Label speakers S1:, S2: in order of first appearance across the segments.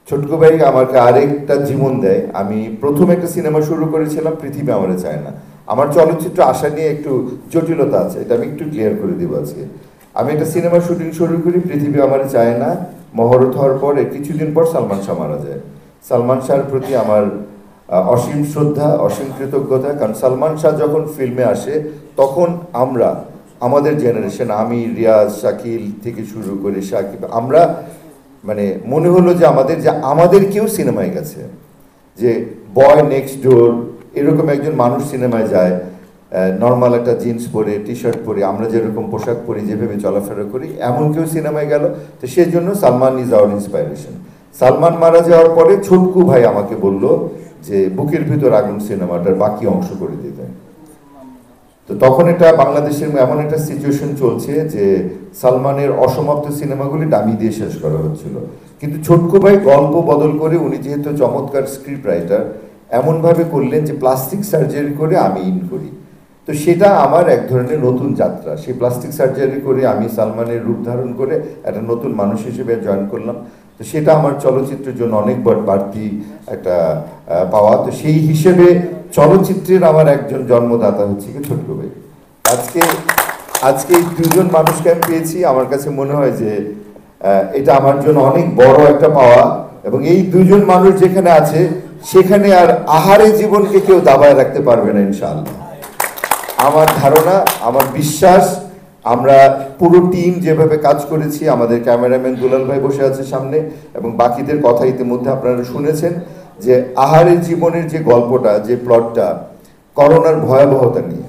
S1: ছোটকু ভাই আমাকে আরেকটা জীবন দেয়। আমি প্রথম একটা সিনেমা শুরু করেছিলাম পৃথিবী আমারে চায় না। আমার চলচ্চিত্র আসা নিয়ে একটু জটিলতা আছে, এটা আমি একটু ক্লিয়ার করে দিব আজকে। আমি একটা সিনেমা শুটিং শুরু করি, পৃথিবী আমারে চায় না। মহরত হওয়ার পরে কিছুদিন পর সালমান শাহ মারা যায়। সালমান শাহর প্রতি আমার অসীম শ্রদ্ধা, অসীম কৃতজ্ঞতা। কারণ সালমান শাহ যখন ফিল্মে আসে তখন আমরা, আমাদের জেনারেশন, আমি, রিয়াজ, শাকিল থেকে শুরু করে শাকিব, আমরা মানে মনে হলো যে আমাদের কেউ সিনেমায় গেছে, যে বয় নেক্সট ডোর এরকম একজন মানুষ সিনেমায় যায়, নর্মাল একটা জিন্স পরে, টি শার্ট পরে, আমরা যেরকম পোশাক পরি, যেভাবে চলাফেরা করি, এমন কেউ সিনেমায় গেল। তো সেই জন্য Salman is our inspiration. Salman মারা যাওয়ার পরে ছোটকু ভাই আমাকে বলল যে বুকের ভিতর আগুন সিনেমাটার বাকি অংশ করে দিতে। তো তখন এটা বাংলাদেশের এমন একটা সিচুয়েশন চলছে যে সালমানের অসমাপ্ত সিনেমাগুলি ডামি দিয়ে শেষ করা হচ্ছিল। কিন্তু ছোটকু ভাই গল্প বদল করে, উনি যেহেতু চমৎকার স্ক্রিপ্ট রাইটার, এমনভাবে করলেন যে প্লাস্টিক সার্জারি করে আমি ইন করি। তো সেটা আমার এক ধরনের নতুন যাত্রা। সেই প্লাস্টিক সার্জারি করে আমি সালমানের রূপ ধারণ করে একটা নতুন মানুষ হিসেবে জয়েন করলাম। তো সেটা আমার চলচ্চিত্রের জন্য অনেক বাড়তি একটা পাওয়া। তো সেই হিসেবে চলচ্চিত্রের আমার একজন জন্মদাতা হচ্ছে কি ছোটকু ভাই। আজকে আজকে এই দুজন মানুষকে আমি পেয়েছি, আমার কাছে মনে হয় যে এটা আমার জন্য অনেক বড় একটা পাওয়া। এবং এই দুজন মানুষ যেখানে আছে সেখানে আর আহারে জীবনকে কেউ দাবায় রাখতে পারবে না ইনশাআল্লাহ। আমার ধারণা, আমার বিশ্বাস, আমরা পুরো টিম যেভাবে কাজ করেছি, আমাদের ক্যামেরাম্যান দুলাল ভাই বসে আছে সামনে, এবং বাকিদের কথা ইতিমধ্যে আপনারা শুনেছেন, যে আহারে জীবনের যে গল্পটা, যে প্লটটা, করোনার ভয়াবহতা নিয়ে।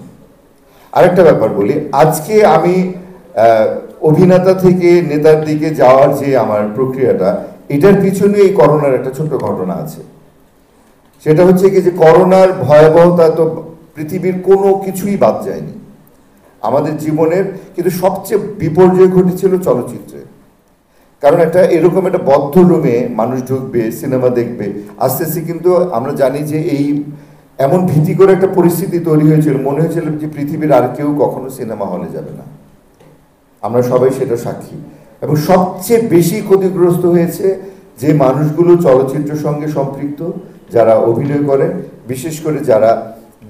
S1: আরেকটা ব্যাপার বলি, আজকে আমি অভিনেতা থেকে নেতার দিকে যাওয়ার যে আমার প্রক্রিয়াটা, এটার পিছনে এই করোনার একটা ছোট্ট ঘটনা আছে। সেটা হচ্ছে কি যে করোনার ভয়াবহতা তো পৃথিবীর কোনো কিছুই বাদ যায়নি আমাদের জীবনের, কিন্তু সবচেয়ে বিপর্যয় ঘটেছিল চলচ্চিত্রে। কারণ এরকম একটা বদ্ধ রুমে মানুষ ঢুকবে, সিনেমা দেখবে, আস্তে আস্তে কিন্তু আমরা জানি যে এমন ভীতিকর একটা পরিস্থিতি তৈরি হয়েছিল, মনে হয়েছিল যে পৃথিবীর আর কেউ কখনো সিনেমা হলে যাবে না। আমরা সবাই সেটা সাক্ষী। এবং সবচেয়ে বেশি ক্ষতিগ্রস্ত হয়েছে যে মানুষগুলো চলচ্চিত্রের সঙ্গে সম্পৃক্ত, যারা অভিনয় করেন, বিশেষ করে যারা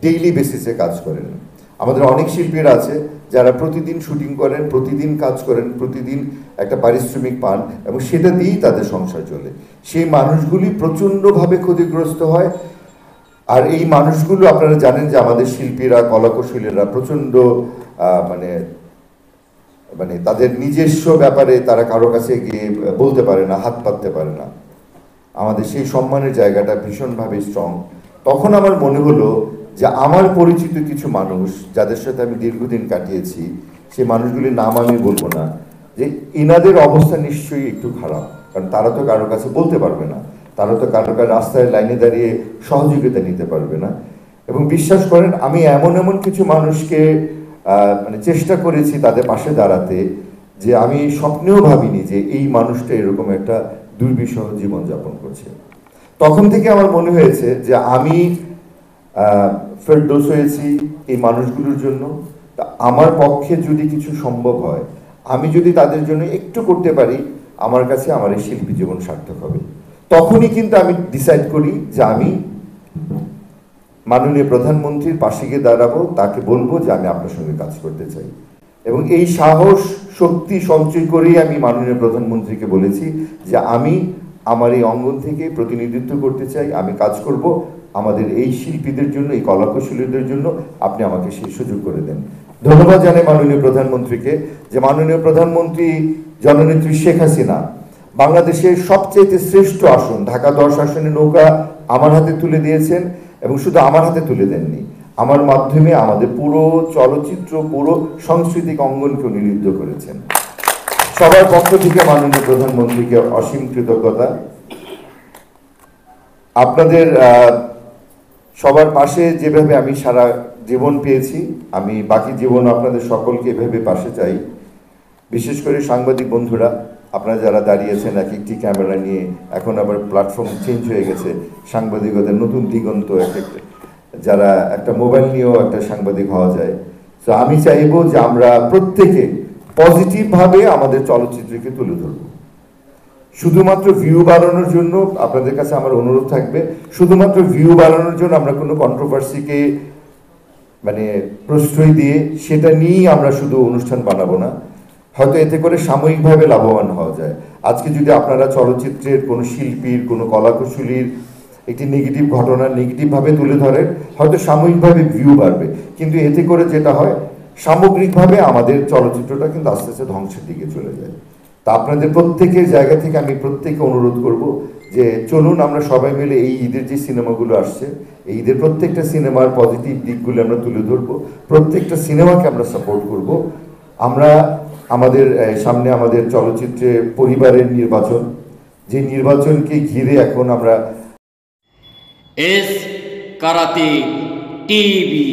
S1: ডেইলি বেসিসে কাজ করেন। আমাদের অনেক শিল্পীরা আছে যারা প্রতিদিন শুটিং করেন, প্রতিদিন কাজ করেন, প্রতিদিন একটা পারিশ্রমিক পান, এবং সেটা দিয়েই তাদের সংসার চলে। সেই মানুষগুলি প্রচণ্ডভাবে ক্ষতিগ্রস্ত হয়। আর এই মানুষগুলো, আপনারা জানেন যে আমাদের শিল্পীরা, কলাকুশলীরা প্রচণ্ড মানে মানে তাদের নিজস্ব ব্যাপারে তারা কারো কাছে গিয়ে বলতে পারে না, হাত পাততে পারে না। আমাদের সেই সম্মানের জায়গাটা ভীষণভাবে স্ট্রং। তখন আমার মনে হলো যে আমার পরিচিত কিছু মানুষ, যাদের সাথে আমি দীর্ঘদিন কাটিয়েছি, সেই মানুষগুলির নাম আমি বলবো না, যে ইনাদের অবস্থা নিশ্চয়ই একটু খারাপ। কারণ তারা তো কারো কাছে বলতে পারবে না, তারা তো কারো রাস্তায় লাইনে দাঁড়িয়ে সহযোগিতা নিতে পারবে না। এবং বিশ্বাস করেন, আমি এমন কিছু মানুষকে মানে চেষ্টা করেছি তাদের পাশে দাঁড়াতে, যে আমি স্বপ্নেও ভাবিনি যে এই মানুষটা এরকম একটা দুর্বিষহ জীবনযাপন করছে। তখন থেকে আমার মনে হয়েছে যে আমি ফেরদৌস হয়েছি এই মানুষগুলোর জন্য। আমার পক্ষে যদি কিছু সম্ভব হয়, আমি যদি তাদের জন্য একটু করতে পারি, আমার কাছে আমার এই শিল্পী জীবন সার্থক হবে। তখনই কিন্তু আমি ডিসাইড করি যে আমি মাননীয় প্রধানমন্ত্রীর পাশে গিয়ে দাঁড়াবো, তাকে বলবো যে আমি আপনার সঙ্গে কাজ করতে চাই। এবং এই সাহস শক্তি সঞ্চয় করেই আমি মাননীয় প্রধানমন্ত্রীকে বলেছি যে আমি আমার এই অঙ্গন থেকে প্রতিনিধিত্ব করতে চাই, আমি কাজ করব আমাদের এই শিল্পীদের জন্য, এই কলাকুশলীদের জন্য, আপনি আমাকে সেই সুযোগ করে দেন। ধন্যবাদ জানাই মাননীয় প্রধানমন্ত্রীকে, যে মাননীয় প্রধানমন্ত্রী জননেত্রী শেখ হাসিনা বাংলাদেশের সবচেয়ে শ্রেষ্ঠ আসন, ঢাকা 10 আসনের নৌকা আমার হাতে তুলে দিয়েছেন। এবং শুধু আমার হাতে তুলে দেননি, আমার মাধ্যমে আমাদের পুরো চলচ্চিত্র, পুরো সাংস্কৃতিক অঙ্গনকে নিরুদ্ধ করেছেন। সবার পক্ষ থেকে মাননীয় প্রধানমন্ত্রীকে অসীম কৃতজ্ঞতা। আপনাদের সবার পাশে যেভাবে আমি সারা জীবন পেয়েছি, আমি বাকি জীবন আপনাদের সকলকে এভাবে পাশে চাই। বিশেষ করে সাংবাদিক বন্ধুরা, আপনারা যারা দাঁড়িয়েছেন এক একটি ক্যামেরা নিয়ে, এখন আবার প্ল্যাটফর্ম চেঞ্জ হয়ে গেছে, সাংবাদিকতার নতুন দিগন্ত, যারা একটা মোবাইল নিয়েও একটা সাংবাদিক হওয়া যায়। তো আমি চাইবো যে আমরা প্রত্যেকে পজিটিভভাবে আমাদের চলচ্চিত্রকে তুলে ধরব। শুধুমাত্র ভিউ বাড়ানোর জন্য আপনাদের কাছে আমার অনুরোধ থাকবে, শুধুমাত্র ভিউ বাড়ানোর জন্য আমরা কোনো কন্ট্রোভার্সিকে মানে প্রশ্রয় দিয়ে সেটা নিয়েই আমরা শুধু অনুষ্ঠান বানাবো না, হয়তো এতে করে সাময়িকভাবে লাভবান হওয়া যায়। আজকে যদি আপনারা চলচ্চিত্রের কোনো শিল্পীর, কোনো কলাকুশলীর একটি নেগেটিভ ঘটনা নেগেটিভভাবে তুলে ধরেন, হয়তো সাময়িকভাবে ভিউ বাড়বে, কিন্তু এতে করে যেটা হয় সামগ্রিকভাবে আমাদের চলচ্চিত্রটা কিন্তু আস্তে আস্তে ধ্বংসের দিকে চলে যায়। তা আপনাদের প্রত্যেকের জায়গা থেকে আমি প্রত্যেককে অনুরোধ করব যে চলুন আমরা সবাই মিলে এই ঈদের যে সিনেমাগুলো আসছে, এই ঈদের প্রত্যেকটা সিনেমার পজিটিভ দিকগুলো আমরা তুলে ধরবো, প্রত্যেকটা সিনেমাকে আমরা সাপোর্ট করব। আমরা আমাদের সামনে আমাদের চলচ্চিত্রে পরিবারের নির্বাচন, যে নির্বাচনকে ঘিরে এখন আমরা
S2: এস কারাতে টিভি।